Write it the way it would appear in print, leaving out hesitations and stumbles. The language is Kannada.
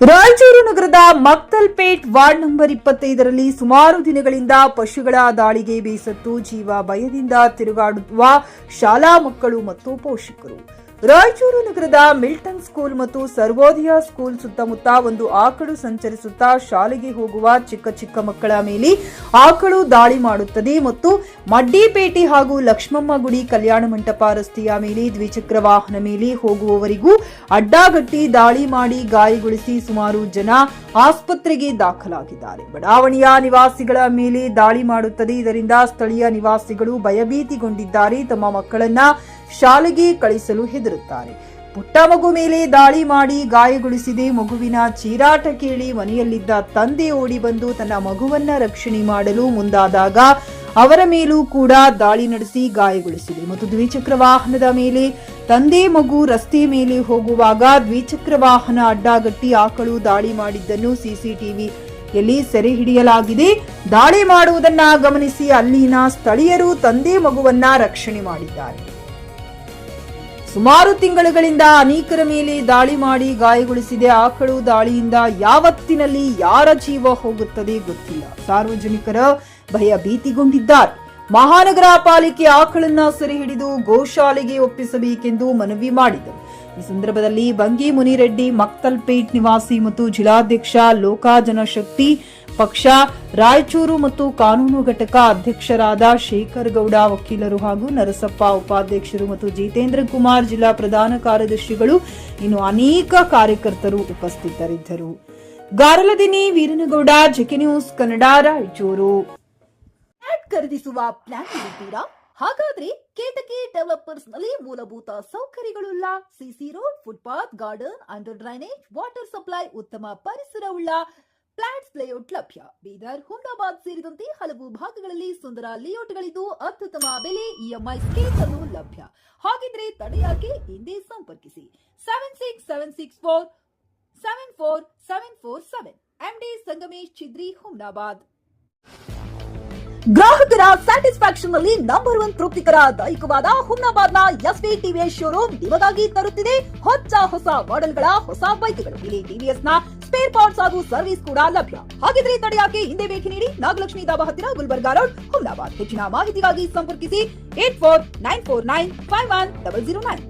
ರಾಯಚೂರು ನಗರದ ಮಕ್ತಲ್ಪೇಟ್ ವಾರ್ಡ್ ನಂಬರ್ 25ರಲ್ಲಿ ಸುಮಾರು ದಿನಗಳಿಂದ ಪಶುಗಳ ದಾಳಿಗೆ ಬೇಸತ್ತು ಜೀವ ಭಯದಿಂದ ತಿರುಗಾಡುವ ಶಾಲಾ ಮಕ್ಕಳು ಮತ್ತು ಪೋಷಕರು. ರಾಯಚೂರು ನಗರದ ಮಿಲ್ಟನ್ ಸ್ಕೂಲ್ ಮತ್ತು ಸರ್ವೋದಯ ಸ್ಕೂಲ್ ಸುತ್ತಮುತ್ತ ಒಂದು ಆಕಳು ಸಂಚರಿಸುತ್ತಾ ಶಾಲೆಗೆ ಹೋಗುವ ಚಿಕ್ಕ ಮಕ್ಕಳ ಮೇಲೆ ಆಕಳು ದಾಳಿ ಮಾಡುತ್ತದೆ ಮತ್ತು ಮಡ್ಡಿಪೇಟೆ ಹಾಗೂ ಲಕ್ಷ್ಮಮ್ಮ ಗುಡಿ ಕಲ್ಯಾಣ ಮಂಟಪ ರಸ್ತೆಯ ಮೇಲೆ ದ್ವಿಚಕ್ರ ವಾಹನ ಮೇಲೆ ಹೋಗುವವರಿಗೂ ಅಡ್ಡಗಟ್ಟಿ ದಾಳಿ ಮಾಡಿ ಗಾಯಗೊಳಿಸಿ ಸುಮಾರು ಜನ ಆಸ್ಪತ್ರೆಗೆ ದಾಖಲಾಗಿದ್ದಾರೆ. ಬಡಾವಣೆಯ ನಿವಾಸಿಗಳ ಮೇಲೆ ದಾಳಿ ಮಾಡುತ್ತದೆ. ಇದರಿಂದ ಸ್ಥಳೀಯ ನಿವಾಸಿಗಳು ಭಯಭೀತಿಗೊಂಡಿದ್ದಾರೆ. ತಮ್ಮ ಮಕ್ಕಳನ್ನ ಶಾಲೆಗೆ ಕಳಿಸಲು ಹೆದರುತ್ತಾರೆ. ಪುಟ್ಟ ಮಗು ಮೇಲೆ ದಾಳಿ ಮಾಡಿ ಗಾಯಗೊಳಿಸಿದೆ. ಮಗುವಿನ ಚೀರಾಟ ಕೇಳಿ ಮನೆಯಲ್ಲಿದ್ದ ತಂದೆ ಓಡಿ ಬಂದು ತನ್ನ ಮಗುವನ್ನ ರಕ್ಷಣೆ ಮಾಡಲು ಮುಂದಾದಾಗ ಅವರ ಮೇಲೂ ಕೂಡ ದಾಳಿ ನಡೆಸಿ ಗಾಯಗೊಳಿಸಿದೆ ಮತ್ತು ದ್ವಿಚಕ್ರ ವಾಹನದ ಮೇಲೆ ತಂದೆ ಮಗು ರಸ್ತೆ ಮೇಲೆ ಹೋಗುವಾಗ ದ್ವಿಚಕ್ರ ವಾಹನ ಅಡ್ಡಗಟ್ಟಿ ಆಕಳು ದಾಳಿ ಮಾಡಿದ್ದನ್ನು ಸಿಸಿಟಿವಿಯಲ್ಲಿ ಸೆರೆ ಹಿಡಿಯಲಾಗಿದೆ. ದಾಳಿ ಮಾಡುವುದನ್ನ ಗಮನಿಸಿ ಅಲ್ಲಿನ ಸ್ಥಳೀಯರು ತಂದೆ ಮಗುವನ್ನ ರಕ್ಷಣೆ ಮಾಡಿದ್ದಾರೆ. ಸುಮಾರು ತಿಂಗಳುಗಳಿಂದ ಅನೇಕರ ಮೇಲೆ ದಾಳಿ ಮಾಡಿ ಗಾಯಗೊಳಿಸಿದೆ. ಆಕಳು ದಾಳಿಯಿಂದ ಯಾವತ್ತಿನಲ್ಲಿ ಯಾರ ಜೀವ ಹೋಗುತ್ತದೆ ಗೊತ್ತಿಲ್ಲ. ಸಾರ್ವಜನಿಕರ ಭಯಭೀತಿಗೊಂಡಿದ್ದಾರೆ. ಮಹಾನಗರ ಪಾಲಿಕೆ ಆಕಳನ್ನ ಸೆರೆ ಹಿಡಿದು ಗೋಶಾಲೆಗೆ ಒಪ್ಪಿಸಬೇಕೆಂದು ಮನವಿ ಮಾಡಿದರು. ಈ ಸಂದರ್ಭದಲ್ಲಿ ಬಂಗಿ ಮುನಿರೆಡ್ಡಿ ಮಕ್ತಲ್ಪೇಟ್ ನಿವಾಸಿ ಮತ್ತು ಜಿಲ್ಲಾಧ್ಯಕ್ಷ ಲೋಕ ಜನಶಕ್ತಿ ಪಕ್ಷ ರಾಯಚೂರು ಮತ್ತು ಕಾನೂನು ಘಟಕ ಅಧ್ಯಕ್ಷರಾದ ಶೇಖರ್ ಗೌಡ ವಕೀಲರು ಹಾಗೂ ನರಸಪ್ಪ ಉಪಾಧ್ಯಕ್ಷರು ಮತ್ತು ಜಿತೇಂದ್ರ ಕುಮಾರ್ ಜಿಲ್ಲಾ ಪ್ರಧಾನ ಕಾರ್ಯದರ್ಶಿಗಳು ಇನ್ನು ಅನೇಕ ಕಾರ್ಯಕರ್ತರು ಉಪಸ್ಥಿತರಿದ್ದರು. Garaladinni Veeranagouda, JK news Kannada, Raichur. ಖರೀದಿಸುವ ಪ್ಲಾನ್ ಇರುತ್ತೀರಾ? ಹಾಗಾದ್ರೆ ಕೇತಕಿ ಡೆವಲಪರ್ಸ್ ನಲ್ಲಿ ಮೂಲಭೂತ ಸೌಕರ್ಯಗಳುಳ್ಳ CC road, footpath, garden, under drainage, water supply, ಉತ್ತಮ ಪರಿಸರವುಳ್ಳ ಫ್ಲಾಟ್ಸ್ ಲೇಔಟ್ ಲಭ್ಯ. ಬೀದರ್, ಹುಮ್ನಾಬಾದ್ ಸೇರಿದಂತೆ ಹಲವು ಭಾಗಗಳಲ್ಲಿ ಸುಂದರ ಲೇಔಟ್ಗಳಿದ್ದು ಅತ್ಯುತ್ತಮ ಬೆಲೆ, ಇಎಂಐ ಸ್ಕೀಮ್ ಅನ್ನು ಲಭ್ಯ. ಹಾಗಿದ್ರೆ ತಡೆಯಾಕೆ? ಹಿಂದೆ ಸಂಪರ್ಕಿಸಿ 7676474747 MD ಸಂಗಮೇಶ್ ಚಿದ್ರಿ, ಹುಮ್ನಾಬಾದ್. ಗ್ರಾಹಕರ ಸ್ಯಾಟಿಸ್ಫ್ಯಾಕ್ಷನ್ ನಲ್ಲಿ ನಂಬರ್ 1 ತೃಪ್ತಿಕರ ದಾಯಕವಾದ ಹುಮ್ನಾಬಾದ್ನ ಎಸ್ವಿ ಟಿವಿಎಸ್ ಶೋರೂಮ್ ನಿಮಗಾಗಿ ತರುತ್ತಿದೆ ಹೊಸ ಮಾಡೆಲ್ಗಳ ಹೊಸ ಬೈಕ್ಗಳು. ಇಲ್ಲಿ ಟಿವಿಎಸ್ ನ ಸ್ಪೇರ್ ಪಾರ್ಟ್ಸ್ ಹಾಗೂ ಸರ್ವಿಸ್ ಕೂಡ ಲಭ್ಯ. ಹಾಗಿದ್ರೆ ತಡೆಯಾಕೆ? ಹಿಂದೆ ಭೇಟಿ ನೀಡಿ. ನಾಗಲಕ್ಷ್ಮಿ ದಾಬಾ ಹತ್ತಿರ, ಗುಲ್ಬರ್ಗಾ ರೋಡ್, ಹುಮ್ನಾಬಾದ್. ಹೆಚ್ಚಿನ ಮಾಹಿತಿಗಾಗಿ ಸಂಪರ್ಕಿಸಿ 8494951009.